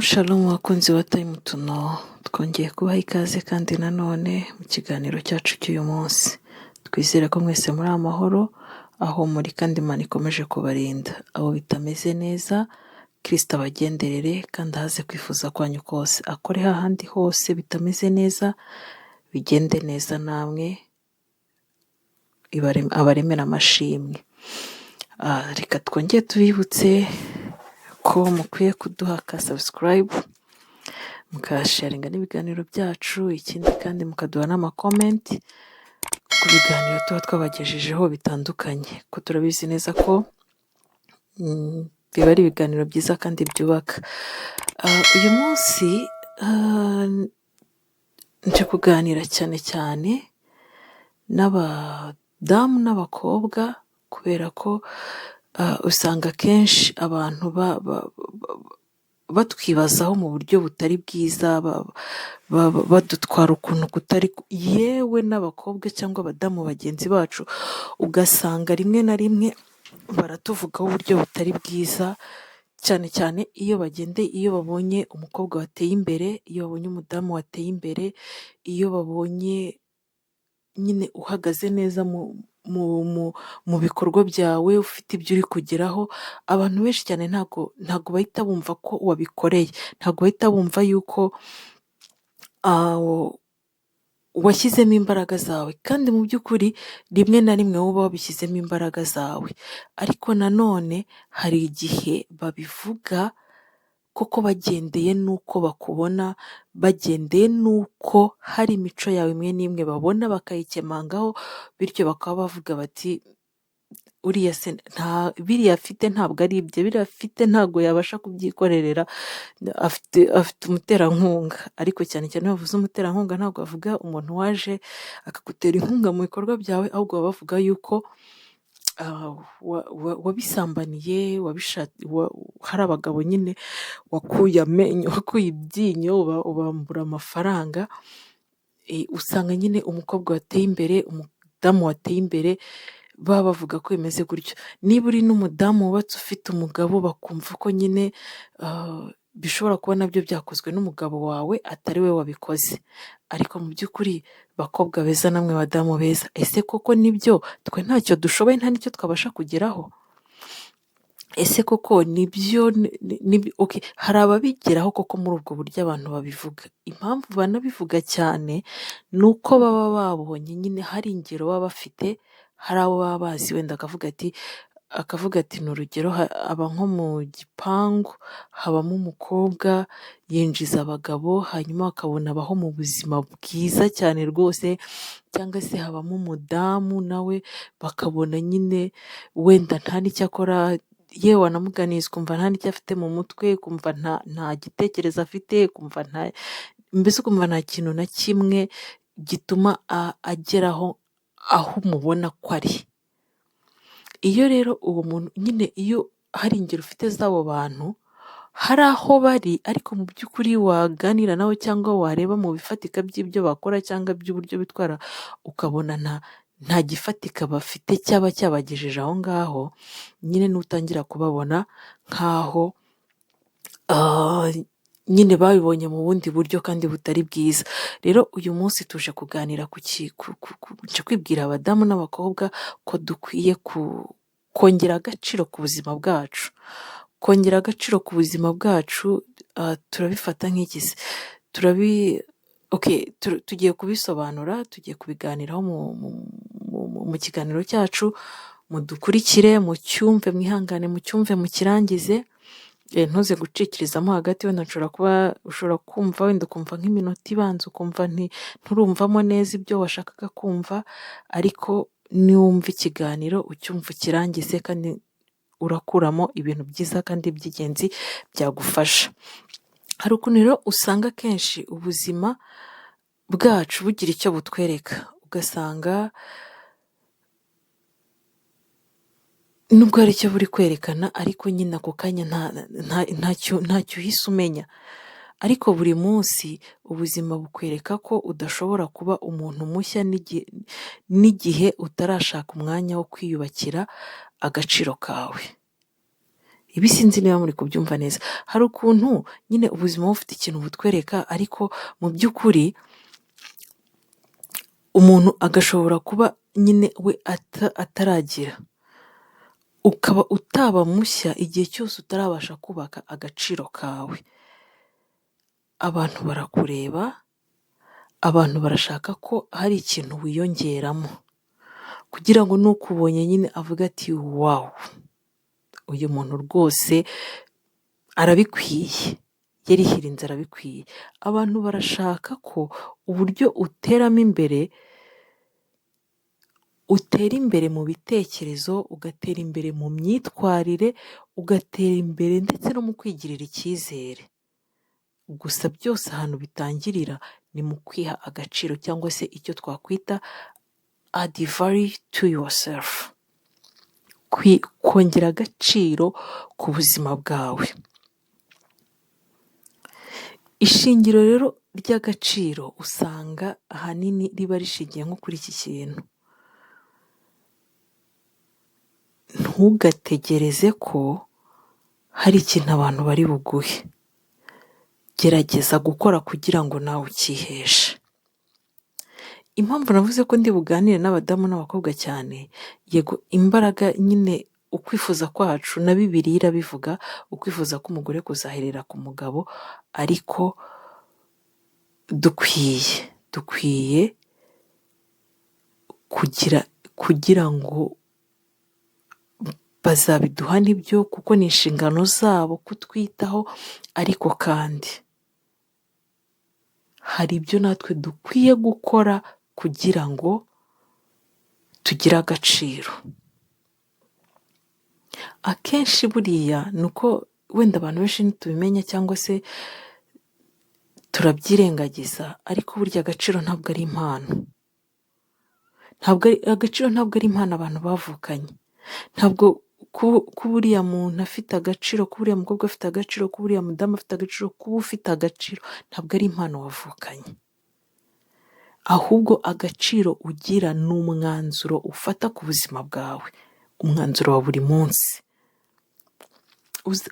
Shalom bakunzi wa Time to Know, twongeye kubaha ikaze kandi nanone mu kiganiro cyacu cy'uyu munsi. Twizere ko mwese muri amahoro aho muri kandi Imana ikomeje kubarinda. Abo bitameze neza, Kristo abagenderere kandi ahaze kwifuza kwanyu kose. Akore hahandi hose bitameze neza, bigende neza namwe, abaremera amashimwe. Reka twongere tubibutse ko mukwiye kuduha ka subscribe, mukasharinga n'ibiganiro byacu, ikindi kandi mukaduha n'amakomenti ku biganiro tuba twabagejejeho bitandukanye, ko turabizi neza ko biba ari ibiganiro byiza kandi byubaka. Uyu munsi nje kuganira cyane cyane n'abadamu n'abakobwa, kubera ko usanga akenshi abantu batwibazaho mu buryo butari bwiza, badutwara ukuntu kutari, yewe n'abakobwa cyangwa abadamu bagenzi bacu ugasanga rimwe na rimwe baratuvugaho uburyo butari bwiza, cyane cyane iyo babonye umukobwa wateye imbere, iyo babonye umudamu wateye imbere, iyo babonye nyine uhagaze neza mu bikorwa byawe, ufite ibyo uri kugeraho. Abantu benshi cyane ntago bahita bumva ko wabikoreye, ntago bahita bumva yuko washyizemo imbaraga zawe, kandi mu by'ukuri rimwe na rimwe wowe wabishyizemo imbaraga zawe, ariko nanone hari igihe babivuga koko bagendeye n'uko bakubona, bagendeye n'uko hari imico yawe imwe n'imwe babona bakayikemangaho, bityo bakaba bavuga bati uriya se biriya afite ntabwo ari ibye, biriya afite ntabwo yabasha kubyikorera, afite umuterankunga. Ariko cyane cyane bavuze umuterankunga ntabwo bavuga umuntu waje akagutera inkunga mu bikorwa byawe, ahubwo baba bavuga yuko wabisambaniye, hari abagabo nyine wakuye amenyo, wakuye ibyinyo, ubambura amafaranga. Usanga nyine umukobwa wateye imbere, umudamu wateye imbere, baba bavuga ko bimeze gutyo. Niba uri n'umudamu wubatse ufite umugabo, bakumva ko nyine bishobora kuba nabyo byakozwe n'umugabo wawe atari we wabikoze. Ariko mu by'ukuri bakobwa beza, namwe badamu beza, ese koko nibyo twe ntacyo dushoboye, nta n'icyo twabasha kugeraho? Ese koko nibyo? Okay, hari ababigeraho koko muri ubwo buryo abantu babivuga. Impamvu banabivuga cyane ni uko baba babonye nyine hari ingero baba bafite, hari abo baba bazi, wenda akavuga ati ni urugero, aba nko mu gipangu, habamo umukobwa yinjiza abagabo, hanyuma akabona abaho mu buzima bwiza cyane rwose, cyangwa se habamo umudamu nawe bakabona nyine wenda nta n'icyo akora, yewe wanamuganiza ukumva nta n'icyo afite mu mutwe, ukumva nta gitekerezo afite, mbese ukumva nta kintu na kimwe gituma ageraho aho umubona ko ari. Iyo rero uwo muntu nyine, iyo hari ingero ufite z'abo bantu, hari aho bari, ariko mu by'ukuri waganira nawe cyangwa wareba mu bifatika by'ibyo bakora cyangwa by'uburyo bitwara, ukabona nta gifatika bafite cyaba cyabagejeje aho ngaho, nyine nutangira kubabona nk'aho nyine babibonye mu bundi buryo kandi butari bwiza. Rero uyu munsi tuje kuganira nje kwibwira abadamu n'abakobwa ko dukwiye kongera agaciro ku buzima bwacu. Kongera agaciro ku buzima bwacu turabifata nk'iki? Tugiye kubisobanura, tugiye kubiganiraho mu kiganiro cyacu. Mudukurikire, mucyumve, mwihangane mucyumve, mukirangize. Ntuze gucikirizamo hagati, wenda ushobora kumva, wenda ukumva nk'iminota ibanza ukumva nturumvamo neza ibyo washakaga kumva, ariko niwumva ikiganiro ucyumva ukirangize, kandi urakuramo ibintu byiza kandi by'ingenzi byagufasha. Hari ukuntu rero usanga akenshi ubuzima bwacu bugira icyo butwereka, ugasanga nubwo hari icyo buri kwerekana, ariko nyine ako kanya ntacyo uhise umenya. Ariko buri munsi ubuzima bukwereka ko udashobora kuba umuntu mushya n'igihe utarashaka umwanya wo kwiyubakira agaciro kawe. Ibi sinzi niba muri kubyumva neza. Hari ukuntu nyine ubuzima buba bufite ikintu butwereka, ariko mu by'ukuri umuntu agashobora kuba nyine we ataragira, ukaba utaba mushya igihe cyose utarabasha kubaka agaciro kawe. Abantu barakureba, abantu barashaka ko hari ikintu wiyongeramo, kugira ngo n'ukubonye nyine avuga ati wawu, uyu muntu rwose arabikwiye, yarihirinze arabikwiye. Abantu barashaka ko uburyo uteramo imbere, utera imbere mu bitekerezo, ugatera imbere mu myitwarire, ugatera imbere ndetse no mu kwigirira icyizere. Gusa byose ahantu bitangirira ni mu kwiha agaciro, cyangwa se icyo twakwita add value to yourself, kongera agaciro ku buzima bwawe. Ishingiro rero ry'agaciro usanga ahanini riba rishingiye nko kuri iki kintu: ntugategereze ko hari ikintu abantu bari buguhe, gerageza gukora kugira ngo nawe ukiheshe. Impamvu navuze ko ndi buganire n'abadamu n'abakobwa cyane, yego imbaraga nyine, ukwifuza kwacu na Bibiliya irabivuga, ukwifuza k'umugore kuzaherera ku mugabo, ariko dukwiye kugira ngo bazabiduha nibyo, kuko ni inshingano zabo kutwitaho, ariko kandi hari ibyo natwe dukwiye gukora kugira ngo tugire agaciro. Akenshi buriya ni uko wenda abantu benshi ntitubimenya, cyangwa se turabyirengagiza, ariko burya agaciro ntabwo ari impano. Agaciro ntabwo ari impano abantu bavukanye. Ntabwo kuba uriya muntu afite agaciro, kuba uriya mukobwa afite agaciro, kuba uriya mudamu afite agaciro, kuba ufite agaciro, ntabwo ari impano wavukanye. Ahubwo agaciro ugira ni umwanzuro ufata ku buzima bwawe, umwanzuro wa buri munsi.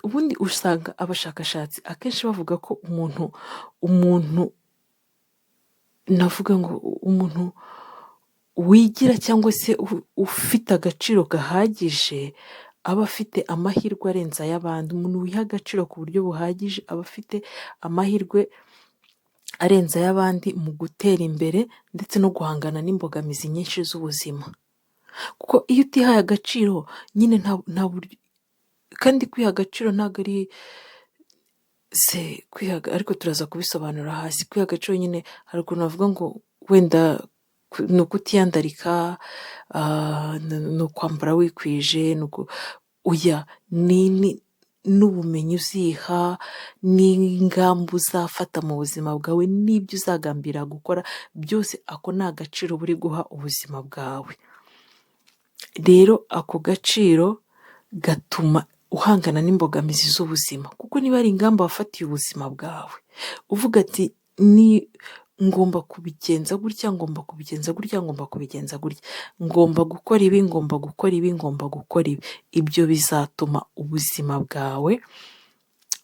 Ubundi usanga abashakashatsi akenshi bavuga ko umuntu navuga ngo umuntu wigira cyangwa se ufite agaciro gahagije aba afite amahirwe arenze ay'abandi. Umuntu wiha agaciro ku buryo buhagije aba afite amahirwe arenze ay'abandi mu gutera imbere ndetse no guhangana n'imbogamizi nyinshi z'ubuzima. Kuko iyo utihaye agaciro nyine nta buryo, kandi kwiha agaciro ntabwo ari ariko turaza kubisobanura hasi. Kwiha agaciro nyine hari ukuntu bavuga ngo wenda ni ukutiyandarika, ni ukwambara wikwije, n'ubumenyi uziha, n'ingamba uzafata mu buzima bwawe, n'ibyo uzagambira gukora byose, ako ni agaciro buri guha ubuzima bwawe. Rero ako gaciro gatuma uhangana n'imbogamizi z'ubuzima, kuko niba ari ingamba wafatiye ubuzima bwawe uvuga ati ngomba kubigenza gutya, ngomba kubigenza gutya, ngomba kubigenza gutya, ngomba gukora ibi, ngomba gukora ibi, ngomba gukora ibi, ibyo bizatuma ubuzima bwawe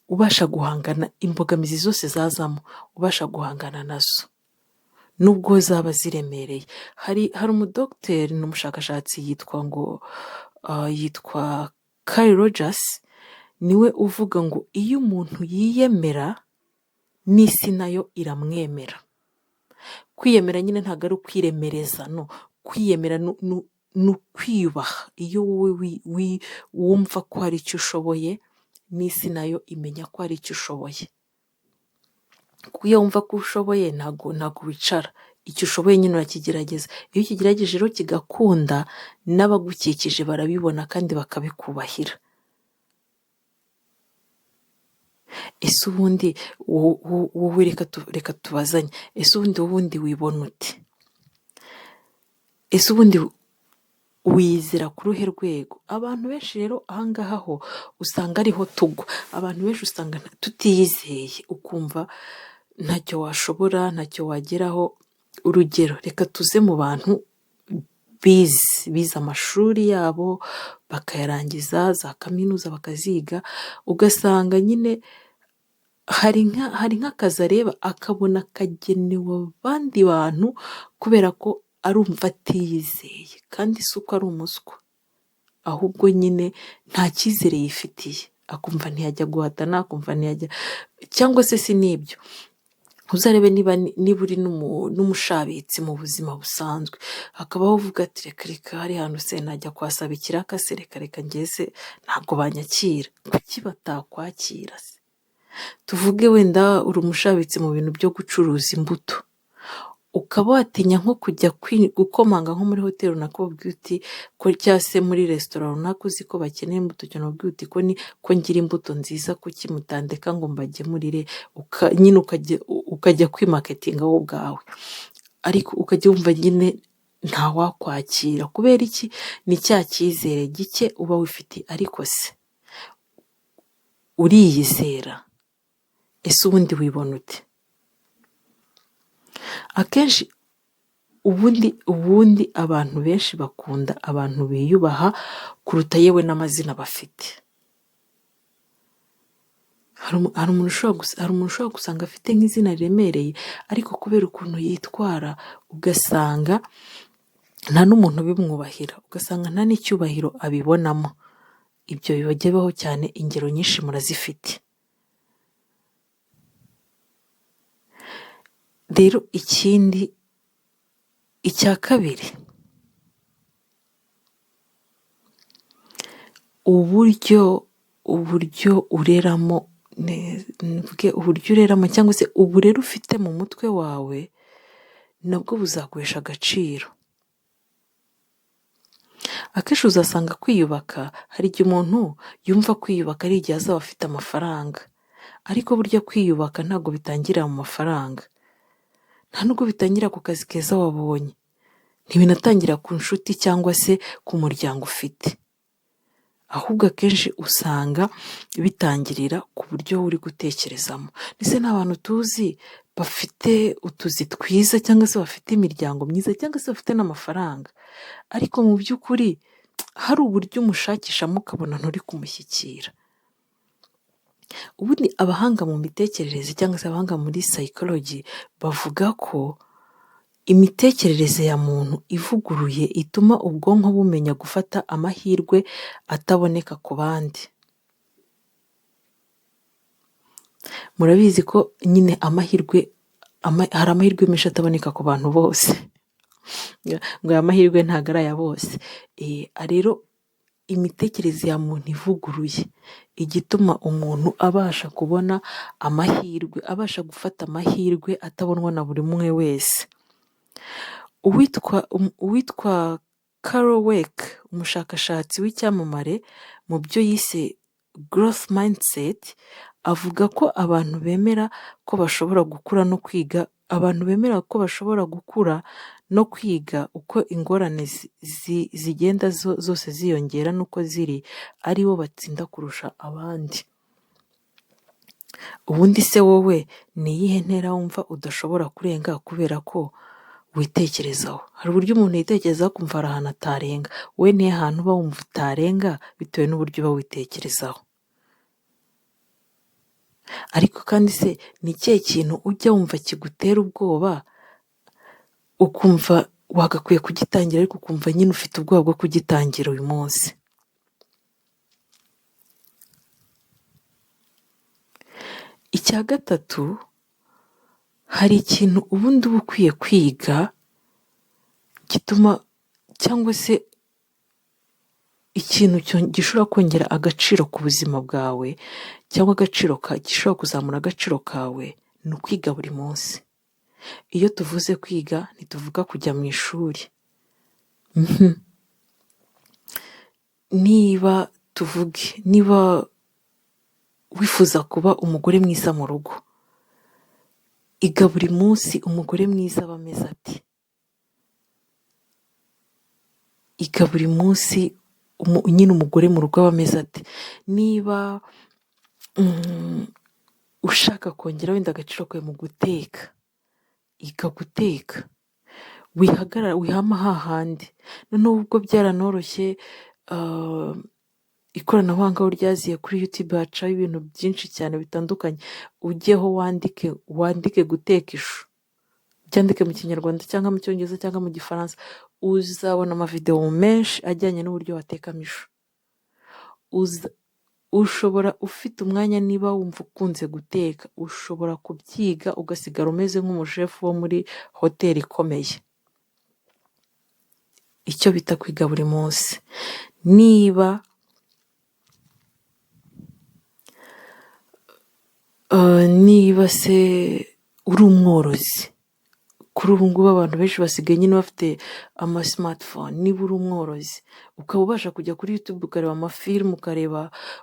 ubasha guhangana, imbogamizi zose zazamo ubasha guhangana nazo nubwo zaba ziremereye. Hari umudogiteri n'umushakashatsi yitwa Carl Rogers, niwe uvuga ngo iyo umuntu yiyemera n'isi nayo iramwemera. Kwiyemera nyine ntabwo ari ukwiremereza, no, kwiyemera ni ukwiyubaha. Iyo wowe wumva ko hari icyo ushoboye, n'isi nayo imenya ko hari icyo ushoboye. Kuko iyo wumva ko ushoboye ntabwo wicara, icyo ushoboye nyine urakigerageza. Iyo ukigerageje rero kigakunda, n'abagukikije barabibona kandi bakabikubahira. Ese ubundi wowe reka tubazanye, ese ubundi wibona ute? Ese ubundi wizera ku ruhe rwego? Abantu benshi rero ahangaha ho usanga ariho tugwa. Abantu benshi usanga tutiyizeye, ukumva ntacyo washobora, ntacyo wageraho. Urugero, reka tuze mu bantu bize amashuri yabo bakayarangiza, za kaminuza bakaziga, ugasanga nyine hari nk'akazi areba akabona kagenewe abandi bantu kubera ko arumva atiyizeye, kandi si uko ari umuswa, ahubwo nyine nta cyizere yifitiye, akumva ntiyajya guhatana, akumva ntiyajya, cyangwa se si n'ibyo, uzarebe niba uri n'umushabitsi mu buzima busanzwe, hakabaho uvuga ati reka reka hari hantu se najya kwasaba ikiraka se, reka reka ngeze ntabwo banyakira. Kuki batakwakira se? Tuvuge wenda uri umushabitsi mu bintu byo gucuruza imbuto, ukaba watinya nko kujya gukomanga nko muri hoteli runaka ubabwira uti ko, cyangwa se muri resitora runaka uzi ko bakeneye imbuto cyane, ubabwira uti ko ngira imbuto nziza, kuki mutandeka ngo mbagemurire, nyine ukajya kwimaketinga wowe ubwawe, ariko ukajya wumva nyine ntawakwakira. Kubera iki? Ni cya cyizere gike uba wifitiye. Ariko se uriyizera? Ese ubundi wibona ute? Akenshi ubundi abantu benshi bakunda abantu biyubaha kuruta yewe n'amazina bafite. Hari umuntu ushobora gusanga afite nk'izina riremereye, ariko kubera ukuntu yitwara ugasanga nta n'umuntu ubimwubahira, ugasanga nta n'icyubahiro abibonamo. Ibyo bibagebeho cyane, ingero nyinshi murazifite. Rero icya kabiri, uburyo ureramo, uburyo ureramo cyangwa se uburere ufite mu mutwe wawe nabwo buzaguhesha agaciro. Akenshi uzasanga kwiyubaka, hari igihe umuntu yumva kwiyubaka ari igihe azaba afite amafaranga, ariko burya kwiyubaka ntabwo bitangirira mu mafaranga, nta nubwo bitangira ku kazi keza wabonye, ntibinatangira ku nshuti cyangwa se ku muryango ufite, ahubwo akenshi usanga bitangirira ku buryo uri gutekerezamo. Ndetse n'abantu tuzi bafite utuzi twiza cyangwa se bafite imiryango myiza cyangwa se bafite n'amafaranga, ariko mu by'ukuri hari uburyo umushakishamo ukabona nturi kumushyikira. Ubundi abahanga mu mitekerereze cyangwa se abahanga muri psychology bavuga ko imitekerereze ya muntu ivuguruye ituma ubwonko bumenya gufata amahirwe ataboneka ku bandi. Murabizi ko nyine hari amahirwe menshi ataboneka ku bantu bose, ngo aya mahirwe ntabwo ari aya bose. Rero imitekerereze ya muntu ivuguruye igituma umuntu abasha kubona amahirwe, abasha gufata amahirwe atabonwa na buri umwe wese. Uwitwa Carol Dweck, umushakashatsi w'icyamamare mu byo yise growth mindset, avuga ko abantu bemera ko bashobora gukura no kwiga uko ingorane zigenda zose ziyongera n'uko ziri, ari bo batsinda kurusha abandi. Ubundi se wowe ni iyihe ntera wumva udashobora kurenga kubera ko witekerezaho? Hari uburyo umuntu yitekerezaho akumva hari ahantu atarenga, wowe nihe hantu uba wumva utarenga bitewe n'uburyo uba witekerezaho? Ariko kandi se ni ikihe kintu ujya wumva kigutera ubwoba ukumva wagakwiye kugitangira, ariko ukumva nyine ufite ubwoba bwo kugitangira uyu munsi? Icya gatatu, hari ikintu ubundi uba ukwiye kwiga gituma, cyangwa se ikintu gishobora kongera agaciro ku buzima bwawe, cyangwa gishobora kuzamura agaciro kawe, ni ukwiga buri munsi. Iyo tuvuze kwiga ntituvuga kujya mu ishuri. Niba wifuza kuba umugore mwiza mu rugo, iga buri munsi umugore mwiza aba ameze ati. Iga buri munsi nyine umugore mu rugo aba ameze ati. Niba ushaka kongera wenda agaciro kawe mu guteka, iga guteka, wihama hahandi. Noneho ubwo byaranoroshye, ah, ikoranabuhanga aho ryaziye kuri YouTube hacaho ibintu byinshi cyane bitandukanye, ujyeho wandike guteka ishu, byandike mu kinyarwanda cyangwa mu cyongereza cyangwa mu gifaransa, uzabona amavidewo menshi ajyanye n'uburyo watekamo ishu. Ushobora ufite umwanya, niba wumva ukunze guteka, ushobora kubyiga ugasigara umeze nk'umushefu wo muri hoteli ikomeye. Icyo bita kwiga buri munsi. Niba se uri umworozi, kuri ubu ngubu abantu benshi basigaye nyine bafite ama smartphone. Niba uri umworozi ukaba ubasha kujya kuri YouTube ukareba amafilmu,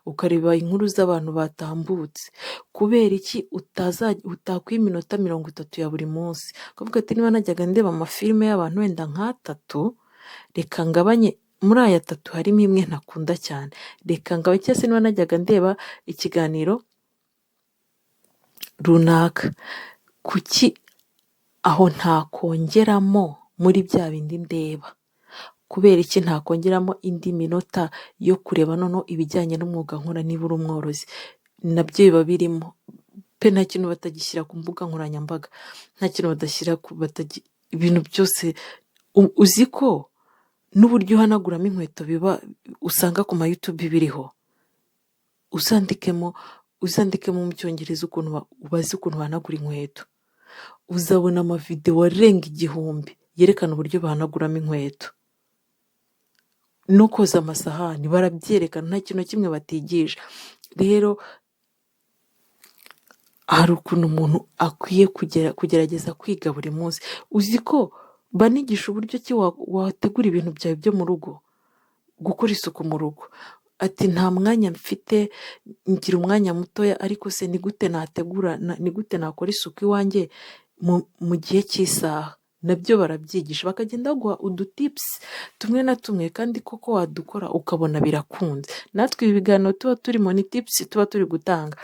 ukareba inkuru z'abantu batambutse, kubera iki utakwiha iminota 30 ya buri munsi ukavuga ati niba najyaga ndeba amafilme y'abantu wenda nk'atatu, reka ngabanye muri aya 3 harimo imwe ntakunda cyane, reka ngabanye, cyangwa se niba najyaga ndeba ikiganiro runaka, kuki aho ntakongeramo muri bya bindi ndeba? Kubera iki ntakongeramo indi minota yo kureba noneho ibijyanye n'umwuga nkora? Niba uri umworozi nabyo biba birimo pe, nta kintu batagishyira ku mbuga nkoranyambaga, nta kintu badashyira ibintu byose. Uzi ko n'uburyo uhanaguramo inkweto biba usanga ku ma YouTube biriho? uzandikemo mu cyongereza ukuntu ubaze ukuntu bahanagura inkweto, uzabona amavidewo arenga 1000 yerekana uburyo bahanaguramo inkweto. No koza amasahani barabyerekana, nta kintu kimwe batigisha. Rero hari ukuntu umuntu akwiye kugerageza kwiga buri munsi. Uzi ko banigisha uburyo ki wategura ibintu byawe byo mu rugo, gukora isuku mu rugo. Ati nta mwanya mfite, ngira umwanya mutoya, ariko se ni gute nakora isuku iwanjye mu gihe cy'isaha? Nabyo barabyigisha, bakagenda baguha udutips tumwe na tumwe, kandi koko wadukora ukabona birakunze. Natwe ibi biganiro tuba turimo ni tips tuba turi gutanga.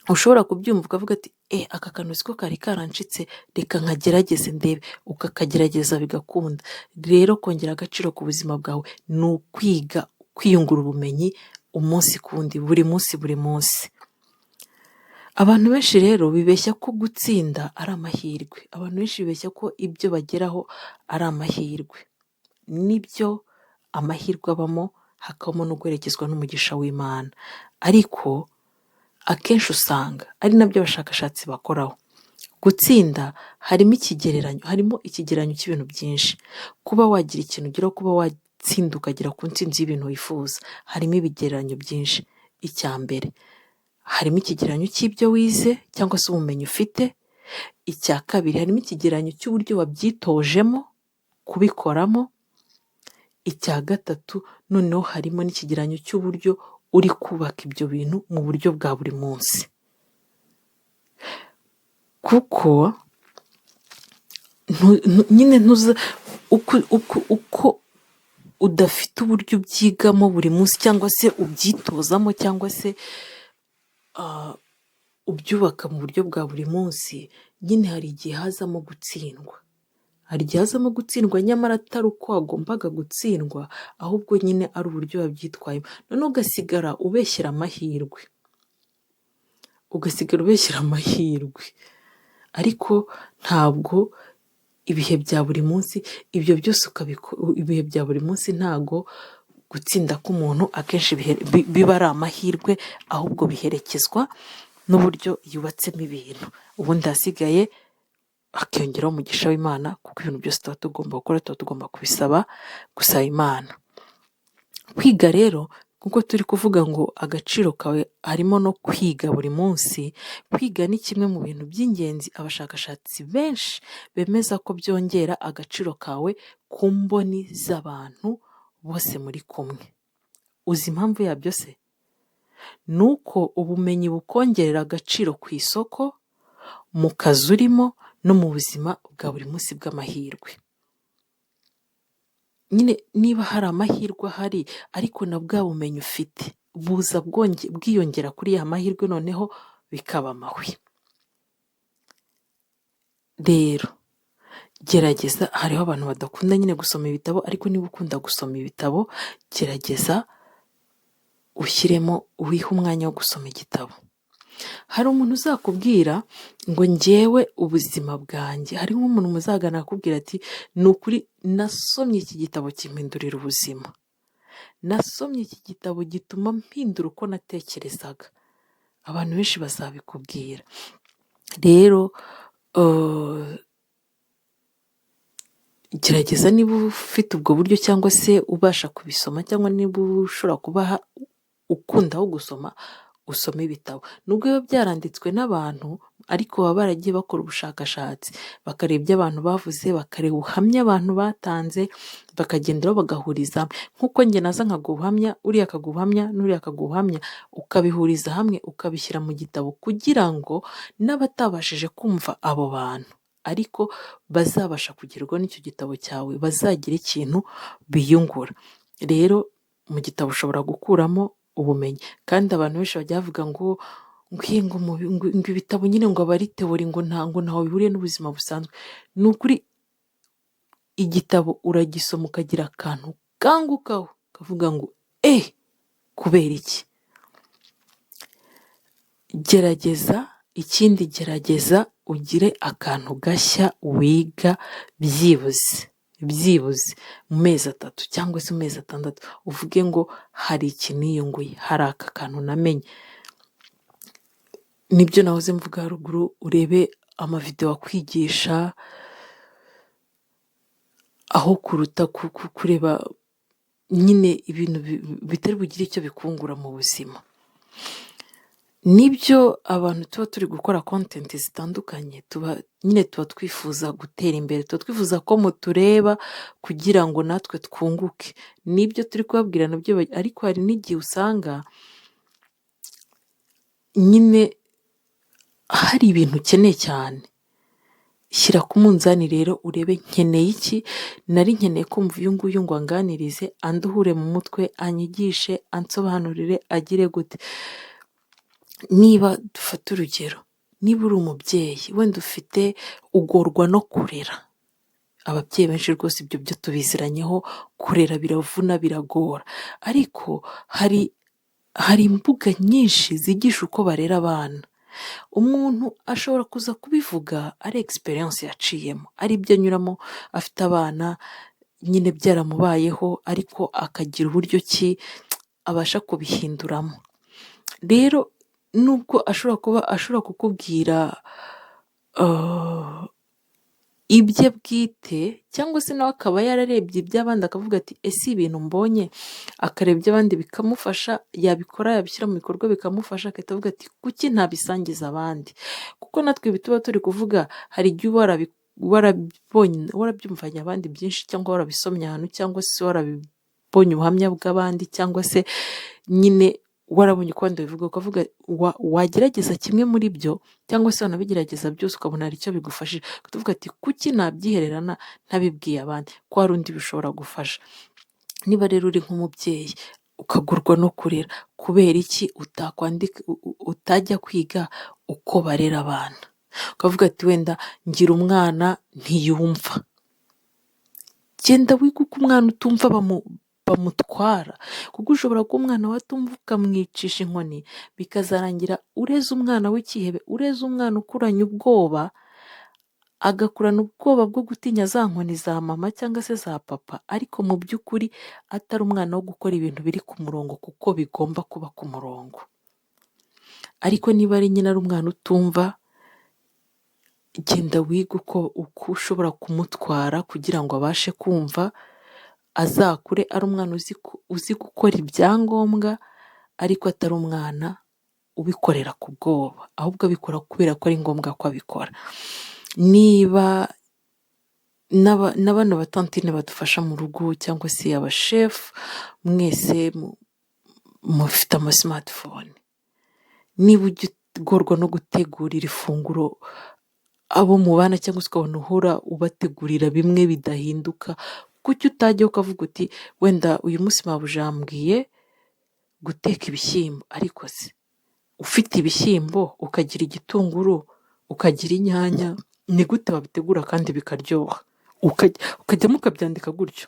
Ushobora kubyumva ukavuga ati aka kantu siko kari karanshitse, reka nkagerageze ndebe, ukakagerageza bigakunda. Rero kongera agaciro ku buzima bwawe ni ukwiga, kwiyungura ubumenyi umunsi kundi, buri munsi. Abantu benshi rero bibeshya ko gutsinda ari amahirwe. Abantu benshi bibeshya ko ibyo bageraho ari amahirwe. Nibyo, amahirwe abamo, hakabamo no guherekezwa n'umugisha w'Imana, ariko akenshi usanga ari nabyo abashakashatsi bakoraho. Gutsinda harimo ikigereranyo cy'ibintu byinshi. Kuba wagira ikintu ugeraho, kuba watsinda ukagera ku ntsinzi y'ibintu wifuza, harimo ibigereranyo byinshi. Icya mbere, harimo ikigereranyo cy'ibyo wize cyangwa se ubumenyi ufite. Icya kabiri, harimo ikigereranyo cy'uburyo wabyitojemo kubikoramo. Icya gatatu, noneho harimo n'ikigereranyo cy'uburyo uri kubaka ibyo bintu mu buryo bwa buri munsi. Kuko nyine uko udafite uburyo ubyigamo buri munsi, cyangwa se ubyitozamo, cyangwa se ubyubaka mu buryo bwa buri munsi, nyine hari igihe hazamo gutsindwa. Nyamara atari uko wagombaga gutsindwa, ahubwo nyine ari uburyo wabyitwayemo. Noneho ugasigara ubeshyera amahirwe. Ariko ntabwo ibihe bya buri munsi ibyo byose ibihe bya buri munsi ntabwo gutsinda k'umuntu akenshi biba ari amahirwe, ahubwo biherekezwa n'uburyo yubatsemo ibintu. Ubundi hasigaye hakiyongeraho umugisha w'Imana, kuko ibintu byose tuba tugomba gukora, tuba tugomba gusaba Imana. Kwiga rero, kuko turi kuvuga ngo agaciro kawe harimo no kwiga buri munsi. Kwiga ni kimwe mu bintu by'ingenzi abashakashatsi benshi bemeza ko byongera agaciro kawe ku mboni z'abantu bose muri kumwe. Uzi impamvu yabyo se? Ni uko ubumenyi bukongerera agaciro ku isoko, mu kazi urimo, no mu buzima bwa buri munsi bw'amahirwe. Nyine niba hari amahirwe ahari, ariko na bwa bumenyi ufite buza bwiyongera kuri ya mahirwe, noneho bikaba amahwi. Rero gerageza, hariho abantu badakunda nyine gusoma ibitabo, ariko niba ukunda gusoma ibitabo, gerageza wihe umwanya wo gusoma igitabo. Hari umuntu uzakubwira ngo njyewe ubuzima bwanjye, hari nk'umuntu muzagana akubwira ati ni ukuri nasomye iki gitabo kimpindurira ubuzima, nasomye iki gitabo gituma mpindura uko natekerezaga. Abantu benshi bazabikubwira. Rero gerageza niba ufite ubwo buryo cyangwa se ubasha kubisoma, cyangwa niba ushobora kuba ukundaho gusoma, usome ibitabo. Nubwo biba byaranditswe n'abantu, ariko baba baragiye bakora ubushakashatsi, bakareba ibyo abantu bavuze, bakareba ubuhamya abantu batanze, bakagenderaho bagahuriza hamwe. Nk'uko njye naza nkaguhamya, uriya akaguhamya, n'uriya akaguhamya, ukabihuriza hamwe, ukabishyira mu gitabo, kugira ngo n'abatabashije kumva abo bantu ariko bazabasha kugerwaho n'icyo gitabo cyawe, bazagira ikintu biyungura. Rero mu gitabo ushobora gukuramo ubumenyi. Kandi abantu benshi bajya bavuga ngo ibitabo nyine ngo aba ari teori, ngo ntaho bihuriye n'ubuzima busanzwe. Ni ukuri, igitabo uragisoma ukagira akantu kangukaho, ukavuga ngo kubera iki? Gerageza ugire akantu gashya wiga, byibuze mu mezi 3 cyangwa se mu mezi 6, uvuge ngo hari ikintu niyunguye, hari aka kantu namenye. Nibyo nahoze mvuga haruguru, urebe amavideo akwigisha aho kuruta kureba nyine ibintu bitari bugire icyo bikungura mu buzima. Nibyo abantu tuba turi gukora content zitandukanye, tuba twifuza gutera imbere, tuba twifuza ko mutureba kugira ngo natwe twunguke. Nibyo turi kubabwira nabyo, ariko hari n'igihe usanga nyine hari ibintu ukeneye cyane. Shyira ku munzani rero, urebe nkeneye iki. Nari nkeneye kumva uyu nguyu ngo anganirize, anduhure mu mutwe, anyigishe, ansobanurire, agire gute. Niba dufata urugero, niba uri umubyeyi wenda ugorwa no kurera, ababyeyi benshi rwose ibyo byo tubiziranyeho, kurera biravuna, biragora, ariko hari imbuga nyinshi zigisha uko barera abana. Umuntu ashobora kuza kubivuga ari experience yaciyemo, ari ibyo anyuramo, afite abana nyine byaramubayeho, ariko akagira uburyo ki abasha kubihinduramo. Rero nubwo ashobora kukubwira ibye bwite, cyangwa se nawe akaba yararebye iby'abandi akavuga ati ese ibintu mbonye, akareba iby'abandi bikamufasha, yabikora, yabishyira mu bikorwa bikamufasha, agahita avuga ati kuki ntabisangiza abandi? Kuko natwe ibi tuba turi kuvuga, hari igihe warabyumvanye abandi byinshi, cyangwa warabisomye ahantu, cyangwa se warabibonye ubuhamya bw'abandi, cyangwa se nyine warabonye uko abandi babivuga, ukavuga wagerageza kimwe muri byo, cyangwa se wanabigerageza byose ukabona hari icyo bigufashije, ukavuga ati kuki nabyihererana ntabibwiye abandi, ko hari undi bishobora gufasha. Niba rero uri nk'umubyeyi ukagurwa no kurera, kubera iki utajya kwiga uko barera abana? Ukavuga ati wenda ngira umwana ntiyumva, genda wiga uko umwana utumva bamutwara, kuko ushobora kuba umwana we atumva ukamwicisha inkoni, bikazarangira ureze umwana w'ikihebe, ureze umwana ukuranye ubwoba, agakurana ubwoba bwo gutinya za nkoni za mama cyangwa se za papa, ariko mu by'ukuri atari umwana wo gukora ibintu biri ku murongo, kuko bigomba kuba ku murongo. Ariko niba ari nyine ari umwana utumva, genda wiga uko ushobora kumutwara kugira ngo abashe kumva, azakure ari umwana uzi gukora ibyangombwa, ariko atari umwana ubikorera ku bwoba, ahubwo abikora kubera ko ari ngombwa ko abikora. Niba n'abana batantine badufasha mu rugo, cyangwa se abashefu, mwese mufite ama smartphone, niba ugorwa no gutegurira ifunguro abo mubana, cyangwa se ukabona uhora ubategurira bimwe bidahinduka, kuki utajya ukavuga uti wenda uyu munsi babujambwiye guteka ibishyimbo, ariko se ufite ibishyimbo ukagira igitunguru ukagira inyanya, ni gute wabitegura kandi bikaryoha? ukajyamo ukabyandika gutyo,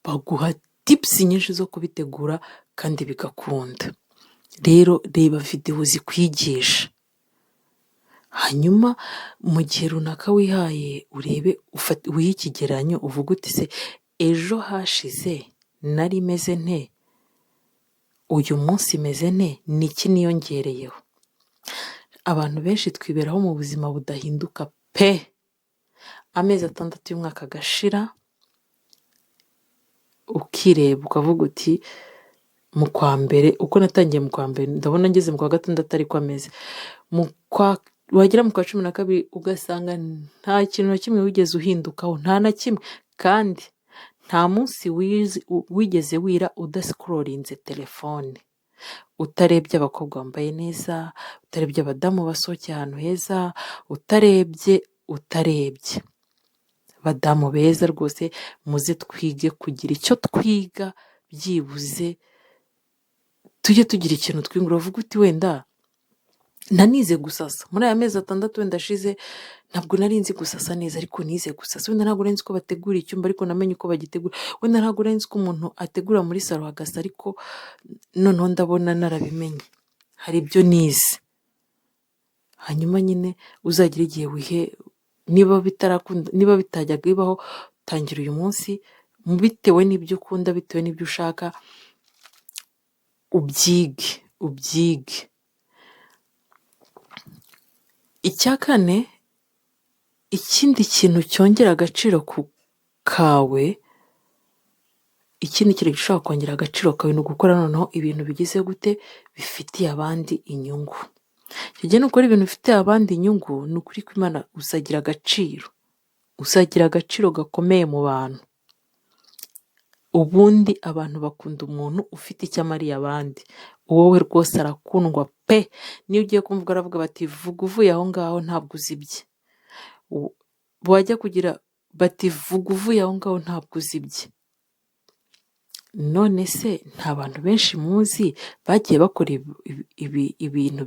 baguha tips nyinshi zo kubitegura kandi bigakunda. Rero reba videwo zikwigisha, hanyuma mu gihe runaka wihaye urebe wihe ikigereranyo, uvuga uti se ejo hashize nari meze nte, uyu munsi meze nte, niki niyongereyeho. Abantu benshi twiberaho mu buzima budahinduka pe, amezi 6 y'umwaka agashira, ukireba ukavuga uti mu kwa mbere, uko natangiye mu kwa mbere ndabona ngeze mu kwa 6 ariko ameze, wagera mu kwa 12 ugasanga nta kintu na kimwe wigeze uhindukaho, nta na kimwe. Kandi nta munsi wigeze wira udascrollinze telefone, utarebye abakobwa bambaye neza, utarebye abadamu basohokeye ahantu heza, utarebye badamu beza rwose, muze twige kugira icyo twiga, byibuze tujye tugira ikintu twingura. Uvuga uti wenda nanize gusasa muri aya mezi 6 wenda ashize, ntabwo nari nzi gusasa neza ariko nize gusasa. Wenda ntabwo nari nzi ko bategura icyumba ariko namenye uko bagitegura. Wenda ntabwo nari nzi ko umuntu ategura muri salo hagasa ariko noneho ndabona narabimenye, hari ibyo nize. Hanyuma nyine uzagira igihe wihe, niba bitajyaga bibaho, tangira uyu munsi bitewe n'ibyo ukunda, bitewe n'ibyo ushaka, ubyige. Icya kane, ikindi kintu cyongera agaciro kawe, ikindi kintu gishobora kongera agaciro kawe ni ugukora noneho ibintu bigize gute, bifitiye abandi inyungu. Icyo gihe nukora ibintu bifitiye abandi inyungu, ni ukuri kw'Imana uzagira agaciro gakomeye mu bantu. Ubundi abantu bakunda umuntu ufite icyo amariye abandi, wowe rwose arakundwa pe. Niyo ugiye kumvuga aravuga bati vuga uvuye aho ngaho ntabwo uzibye, bajya kugira bati vuga uvuye aho ngaho ntabwo uzibye. None se nta bantu benshi muzi bagiye bakora ibintu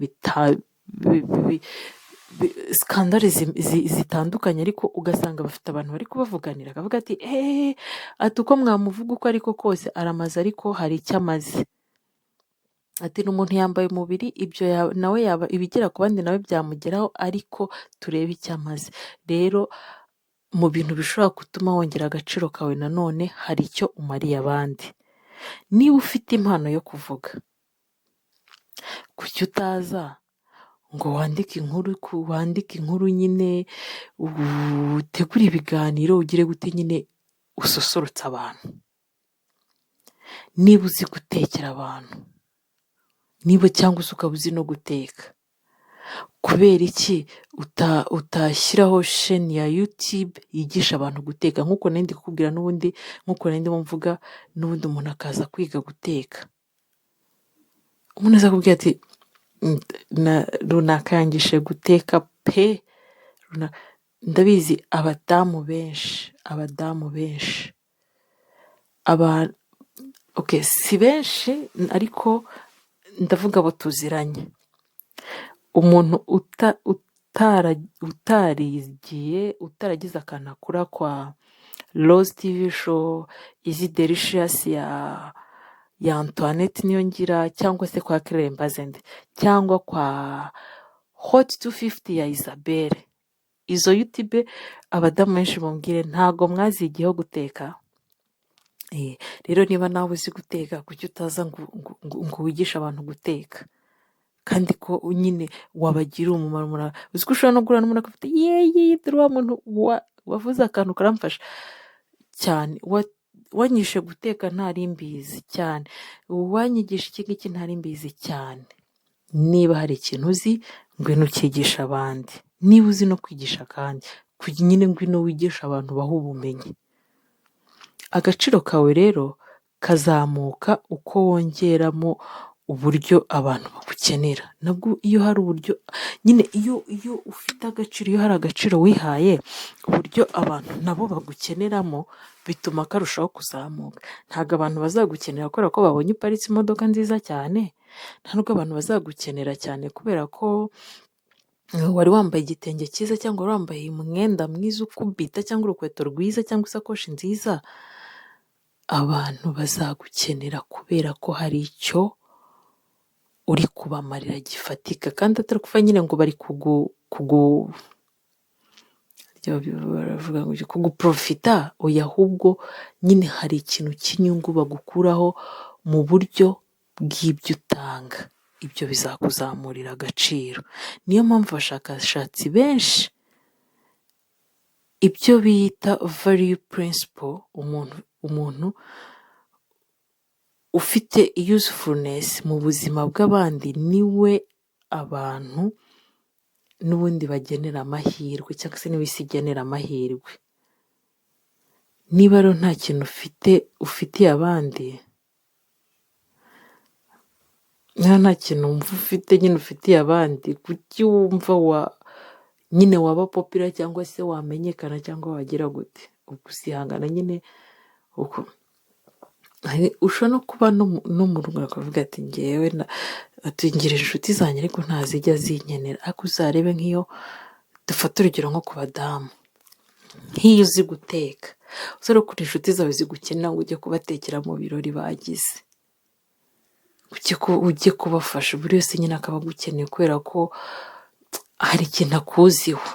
skandale zitandukanye, ariko ugasanga bafite abantu bari kubavuganira, akavuga ati ati uko mwamuvuga uko ariko kose aramaze, ariko hari icyo amaze. Ati n'umuntu yambaye umubiri, ibyo nawe yaba ibigera ku bandi nawe byamugeraho, ariko turebe icyo amaze. Rero mu bintu bishobora gutuma wongera agaciro kawe, nanone hari icyo umariye abandi. Niba ufite impano yo kuvuga, kuki utaza ngo wandike inkuru nyine, utegure ibiganiro, ugire gute nyine ususurutsa abantu. Niba uzi gutekera abantu, niba cyangwa se ukaba uzi no guteka, kubera iki utashyiraho sheni ya YouTube yigisha abantu guteka, nk'uko nari ndi kukubwira n'ubundi, nk'uko nari ndimo mvuga n'ubundi, umuntu akaza kwiga guteka. Umuntu aza kubwira ati runaka yangishe guteka pe, ndabizi abadamu benshi si benshi ariko ndavuga abo tuziranye, umuntu utaragize akantu akura kwa Rose TV show, Easy Delicious ya Antoinette Niyongira, cyangwa se kwa Claire Mbazende, cyangwa kwa Hot 250 ya Isabelle. Izo YouTube abadamu benshi mumbwire ntago mwazigiyeho guteka. Rero niba nawe uzi guteka, kuki utaza ngo wigishe abantu guteka? Kandi ko nyine wabagira umumaro. Uzi ko ushobora no guhura n'umuntu akafite dore wa muntu wavuze akantu karamfasha cyane, wanyishe guteka ntari mbizi cyane, wanyigisha iki ngiki ntari mbizi cyane. Niba hari ikintu uzi, ngwino ukigisha abandi. Niba uzi no kwigisha kandi, nyine ngwino wigisha abantu, baha ubumenyi. Agaciro kawe rero kazamuka uko wongeramo uburyo abantu bagukenera. Nabwo iyo hari uburyo nyine, iyo ufite agaciro, iyo hari agaciro wihaye, uburyo abantu nabo bagukeneramo bituma karushaho kuzamuka. Ntabwo abantu bazagukenera kubera ko babonye uparitse imodoka nziza cyane, nta nubwo abantu bazagukenera cyane kubera ko wari wambaye igitenge cyiza cyangwa wari wambaye umwenda mwiza ukubita cyangwa urukweto rwiza cyangwa isakoshi nziza, abantu bazagukenera kubera ko hari icyo uri kubamarira gifatika, kandi atari kuva nyine ngo bari baravuga ngo kuguprofita, oya, ahubwo nyine hari ikintu cy'inyungu bagukuraho mu buryo bw'ibyo utanga. Ibyo bizakuzamurira agaciro. Niyo mpamvu abashakashatsi benshi ibyo bita value principle, umuntu ufite usefulness mu buzima bw'abandi, niwe abantu n'ubundi bagenera amahirwe cyangwa se niwe isi igenera amahirwe. Niba rero nta kintu ufitiye abandi, niba nta kintu wumva ufite nyine ufitiye abandi, kuki wumva nyine waba popular cyangwa se wamenyekana cyangwa wagira gute? Ubwo usihangana nyine uko ushobora no kuba no mu rugo akavuga ati ngewe ngira inshuti zanjye ariko ntazijya zinkenera, ariko uzarebe nk'iyo dufata urugero nko ku badamu, nk'iyo uzi guteka uzarebe ukuntu inshuti zawe zigukenera ngo ujye kubatekera mu birori bagize, ujye kubafasha, buri wese nyine akaba agukeneye kubera ko hari ikintu akuziho.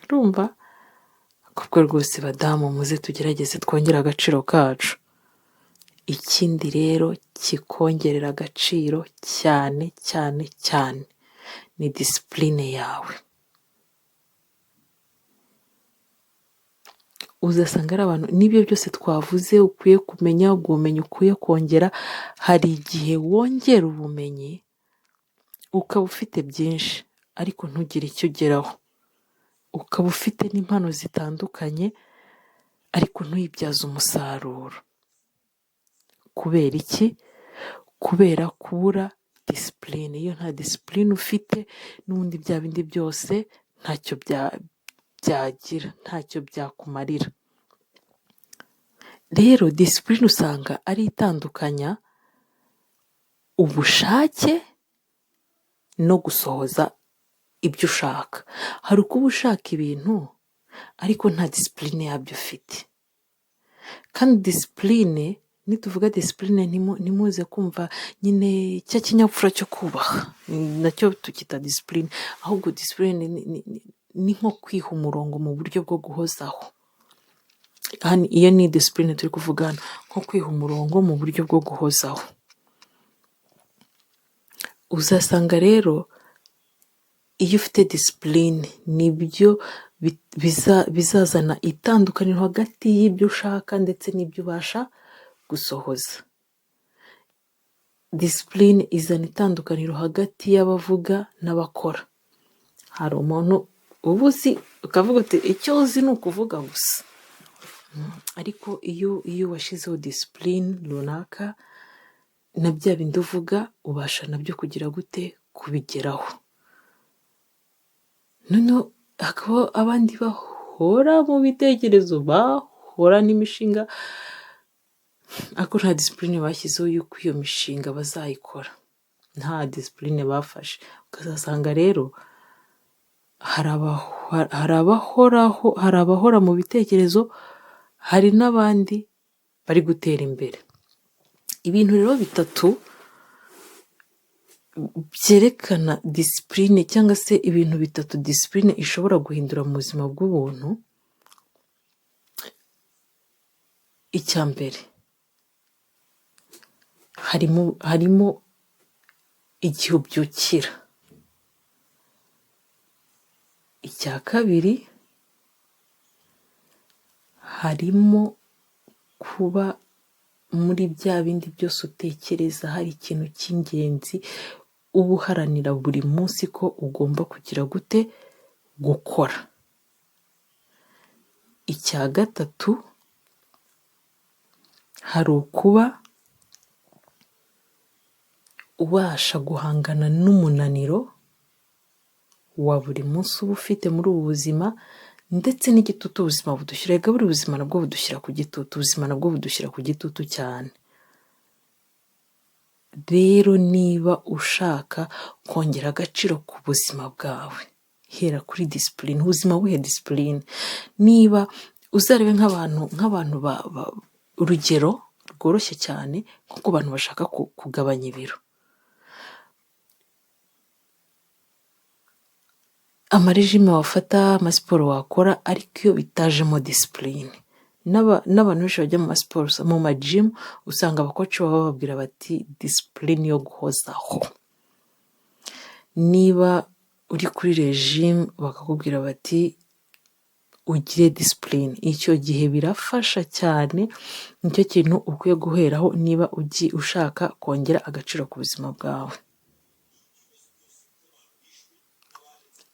Urumva? Kubwo rwose badamu muze tugerageze twongere agaciro kacu. Ikindi rero kikongerera agaciro cyane cyane cyane ni disipurine yawe. Uzasanga ari abantu n'ibyo byose twavuze ukwiye kumenya, ubwo bumenyi ukwiye kongera, hari igihe wongera ubumenyi ukaba ufite byinshi ariko ntugire icyo ugeraho, ukaba ufite n'impano zitandukanye ariko ntuyibyaze umusaruro. Kubera iki? Kubera kubura disipurine. Iyo nta disipurine ufite, n'ubundi bya bindi byose ntacyo byagira, ntacyo byakumarira. Rero disipurine usanga ari itandukanya ubushake no gusohoza ibyo ushaka. Hari ukuba ushaka ibintu ariko nta disipurine yabyo ufite. Kandi disipurine, nituvuga disipurine ntimuze kumva nyine cya kinyabupfura cyo kubaha, nacyo tukita disipurine, ahubwo disipurine ni nko kwiha umurongo mu buryo bwo guhozaho. Iyo ni disipurine turi kuvuga hano, nko kwiha umurongo mu buryo bwo guhozaho. Uzasanga rero iyo ufite disipurine nibyo bizazana itandukaniro hagati y'ibyo ushaka ndetse n'ibyo ubasha gusohoza. Disipurine izana itandukaniro hagati y'abavuga n'abakora. Hari umuntu uba uzi ukavuga uti icyo uzi ni ukuvuga gusa, ariko iyo washyizeho disipurine runaka, na bya bindi uvuga ubasha nabyo kugira gute? Kubigeraho. Noneho hakaba abandi bahora mu bitekerezo, bahora n'imishinga ariko nta disipurine bashyizeho y'uko iyo mishinga bazayikora, nta disipurine bafashe. Ukazasanga rero hari abahora mu bitekerezo, hari n'abandi bari gutera imbere. Ibintu rero bitatu byerekana disipurine, cyangwa se ibintu bitatu disipurine ishobora guhindura mu buzima bw'ubuntu. Icya mbere, harimo igihe ubyukira. Icya kabiri, harimo kuba muri bya bindi byose utekereza hari ikintu cy'ingenzi uba uharanira buri munsi ko ugomba kugira gute? Gukora. Icya gatatu, hari ukuba ubasha guhangana n'umunaniro wa buri munsi uba ufite muri ubu buzima, ndetse n'igitutu ubuzima budushyira. Reka buri buzima nabwo budushyira ku gitutu, ubuzima nabwo budushyira ku gitutu cyane. rero niba ushaka kongera agaciro ku buzima bwawe, hera kuri disipurine. Ubuzima buhe disipurine? Niba uzarebe nk'abantu urugero rworoshye cyane nko ku bantu bashaka kugabanya ibiro, amarejime wafata, amasiporo wakora, ariko iyo bitajemo disipurine, n'abantu benshi bajya mu masiporo, mu majimu, usanga abakoci baba bababwira bati disipurine yo guhozaho. Niba uri kuri rejime bakakubwira bati ugire disipurine, icyo gihe birafasha cyane. Nicyo kintu ukwiye guheraho niba ushaka kongera agaciro ku buzima bwawe.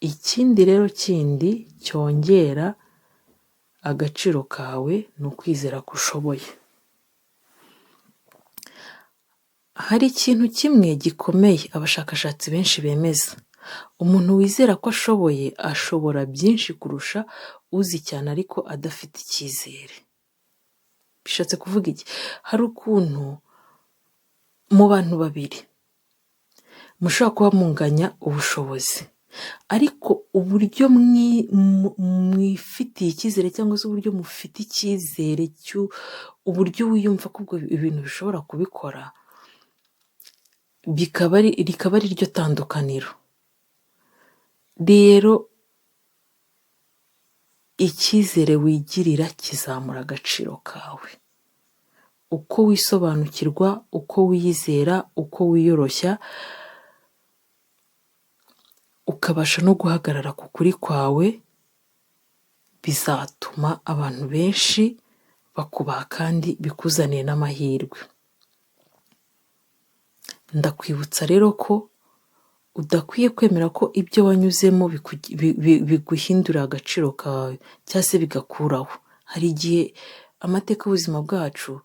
Ikindi rero kindi cyongera agaciro kawe ni ukwizera ko ushoboye. Hari ikintu kimwe gikomeye abashakashatsi benshi bemeza: umuntu wizera ko ashoboye ashobora byinshi kurusha uzi cyane ariko adafite icyizere. Bishatse kuvuga iki? Hari ukuntu mu bantu babiri mushobora kuba munganya ubushobozi, ariko uburyo mwifitiye icyizere cyangwa se uburyo mufite icyizere uburyo wiyumva ko ubwo ibintu bishobora kubikora, rikaba ari ryo tandukaniro. Rero icyizere wigirira kizamura agaciro kawe. Uko wisobanukirwa, uko wiyizera, uko wiyoroshya, ukabasha no guhagarara ku kuri kwawe, bizatuma abantu benshi bakubaha kandi bikuzaniye n'amahirwe. Ndakwibutsa rero ko udakwiye kwemera ko ibyo wanyuzemo biguhindurira agaciro kawe cyangwa se bigakuraho. Hari igihe amateka y'ubuzima bwacu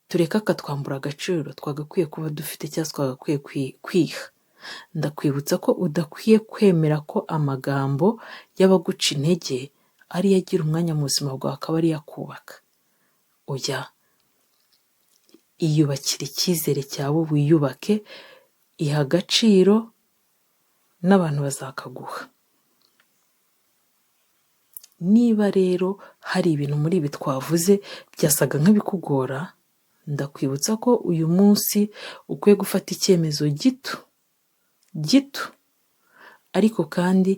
tureka akatwambura agaciro twagakwiye kuba dufite cyangwa twagakwiye kwiha. Ndakwibutsa ko udakwiye kwemera ko amagambo y'abaguca intege ariyo agira umwanya mu buzima bwawe akaba ariyo akubaka. Oya, iyubakire icyizere cyawe, wiyubake, iha agaciro, n'abantu bazakaguha. Niba rero hari ibintu muri ibi twavuze byasaga nk'ibikugora, ndakwibutsa ko uyu munsi ukwiye gufata icyemezo gito ariko kandi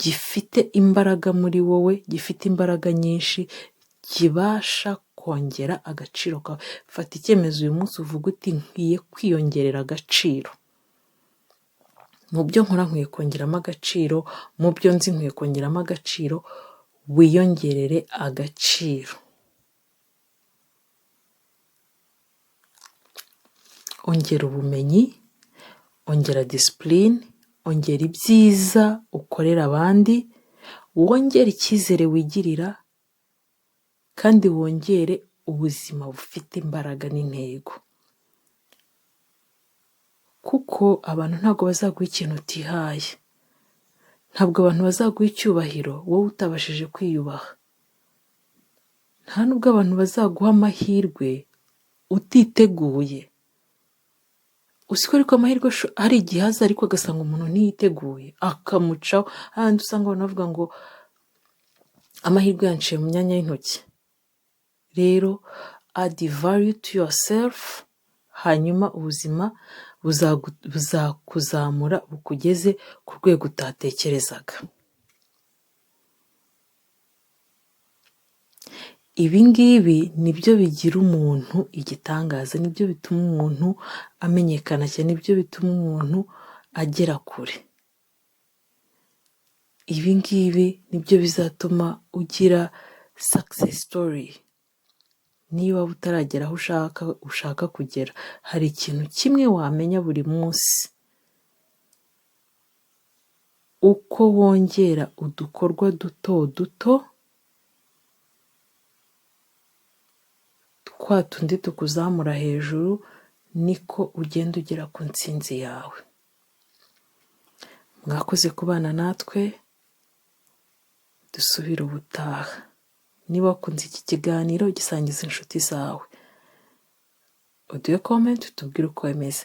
gifite imbaraga muri wowe, gifite imbaraga nyinshi, kibasha kongera agaciro kawe. Fata icyemezo uyu munsi uvuga uti nkwiye kwiyongerera agaciro. Mu byo nkora nkwiye kongeramo agaciro, mu byo nzi nkwiye kongeramo agaciro. Wiyongerere agaciro. Ongera ubumenyi, ongera disipurine, ongera ibyiza ukorera abandi, wongere icyizere wigirira, kandi wongere ubuzima bufite imbaraga n'intego. Kuko abantu ntabwo bazaguha ikintu utihaye. Ntabwo abantu bazaguha icyubahiro wowe utabashije kwiyubaha. Nta nubwo abantu bazaguha amahirwe utiteguye. Usiko ariko amahirwe hari igihe aza ariko agasanga umuntu ntiyiteguye akamucaho. Ahandi usanga abantu bavuga ngo amahirwe yanciye mu myanya y'intoki. Rero add value to yourself, hanyuma ubuzima buzakuzamura bukugeze ku rwego utatekerezaga. Ibi ngibi nibyo bigira umuntu igitangaza, nibyo bituma umuntu amenyekana cyane, nibyo bituma umuntu agera kure. Ibi ngibi nibyo bizatuma ugira success story. Niba utaragera aho ushaka kugera, hari ikintu kimwe wamenya buri munsi: uko wongera udukorwa duto duto, twa tundi tukuzamura hejuru, niko ugenda ugera ku ntsinzi yawe. Mwakoze kubana natwe, dusubire ubutaha. Niba wakunze iki kiganiro gisangiza inshuti zawe, uduhe comment utubwire uko bimeze.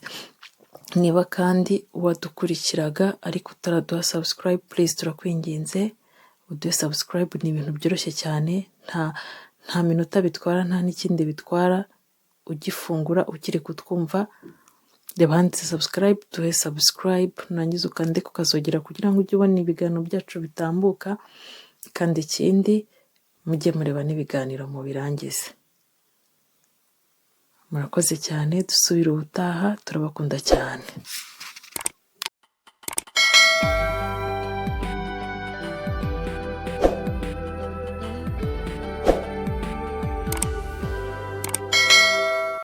niba kandi wadukurikiraga ariko utaraduha subscribe, please turakwinginze uduhe subscribe. Ni ibintu byoroshye cyane, nta minota bitwara, nta n'ikindi bitwara. Ugifungura ukiri kutwumva, reba handitse subscribe, duhe subscribe, nurangiza ukande kukazogera kugira ngo ujye ubona ibiganiro byacu bitambuka. Kandi ikindi, mujye mureba n'ibiganiro mubirangize. Murakoze cyane, dusubire ubutaha, turabakunda cyane.